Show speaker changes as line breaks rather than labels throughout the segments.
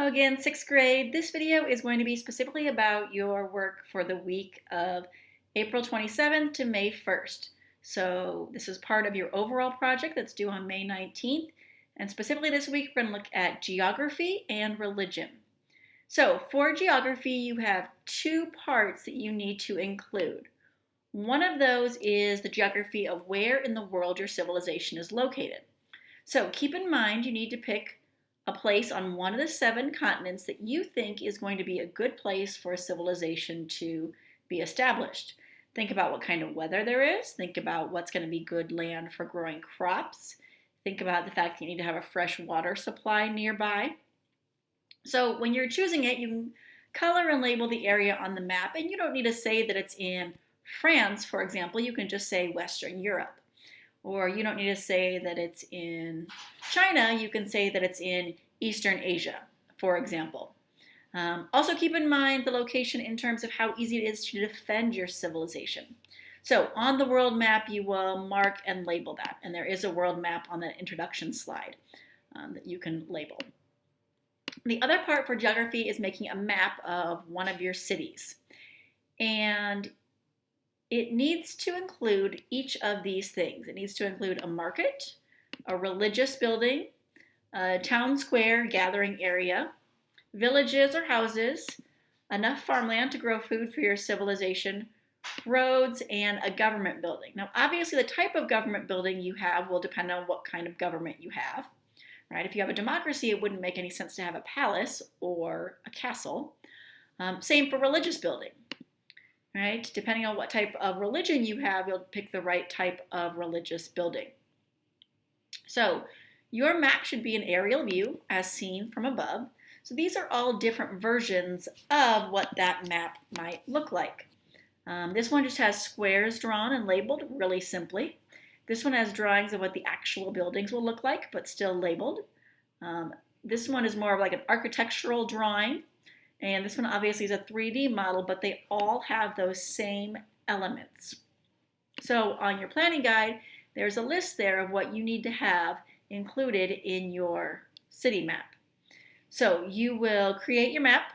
again, sixth grade. This video is going to be specifically about your work for the week of April 27th to May 1st. So this is part of your overall project that's due on May 19th. And specifically this week, we're going to look at geography and religion. So for geography, you have two parts that you need to include. One of those is the geography of where in the world your civilization is located. So keep in mind you need to pick a place on one of the 7 continents that you think is going to be a good place for a civilization to be established. Think about what kind of weather there is. Think about what's going to be good land for growing crops. Think about the fact that you need to have a fresh water supply nearby. So when you're choosing it, you can color and label the area on the map, and you don't need to say that it's in France, for example. You can just say Western Europe. Or you don't need to say that it's in China. You can say that it's in Eastern Asia, for example. Also keep in mind the location in terms of how easy it is to defend your civilization. So on the world map, you will mark and label that. And there is a world map on that introduction slide that you can label. The other part for geography is making a map of one of your cities. And it needs to include each of these things. It needs to include a market, a religious building, a town square gathering area, villages or houses, enough farmland to grow food for your civilization, roads, and a government building. Now, obviously, the type of government building you have will depend on what kind of government you have. Right? If you have a democracy, it wouldn't make any sense to have a palace or a castle. Same for religious building. Right? Depending on what type of religion you have, you'll pick the right type of religious building. So your map should be an aerial view as seen from above. So these are all different versions of what that map might look like. This one just has squares drawn and labeled really simply. This one has drawings of what the actual buildings will look like, but still labeled. This one is more of like an architectural drawing. And this one obviously is a 3D model, but they all have those same elements. So on your planning guide, there's a list there of what you need to have included in your city map. So you will create your map,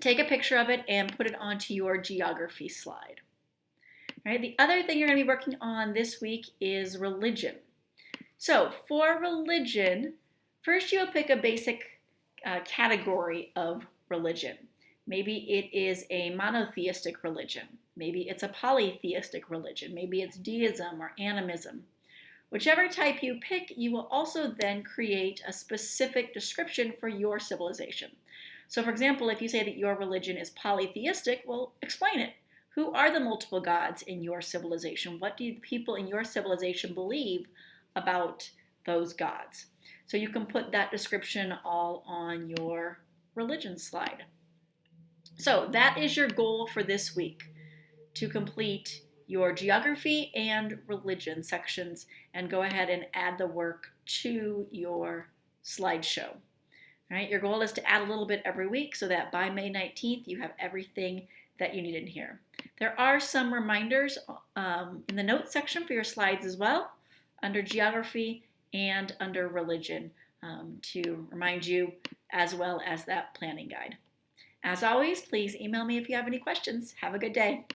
take a picture of it, and put it onto your geography slide. All right, the other thing you're going to be working on this week is religion. So for religion, first you'll pick a basic category of religion. Maybe it is a monotheistic religion. Maybe it's a polytheistic religion. Maybe it's deism or animism. Whichever type you pick, you will also then create a specific description for your civilization. So for example, if you say that your religion is polytheistic, well, explain it. Who are the multiple gods in your civilization? What do the people in your civilization believe about those gods? So you can put that description all on your religion slide. So that is your goal for this week, to complete your geography and religion sections and go ahead and add the work to your slideshow. All right, your goal is to add a little bit every week so that by May 19th you have everything that you need in here. There are some reminders in the notes section for your slides as well, under geography and under religion, to remind you as well as that planning guide. As always, please email me if you have any questions. Have a good day.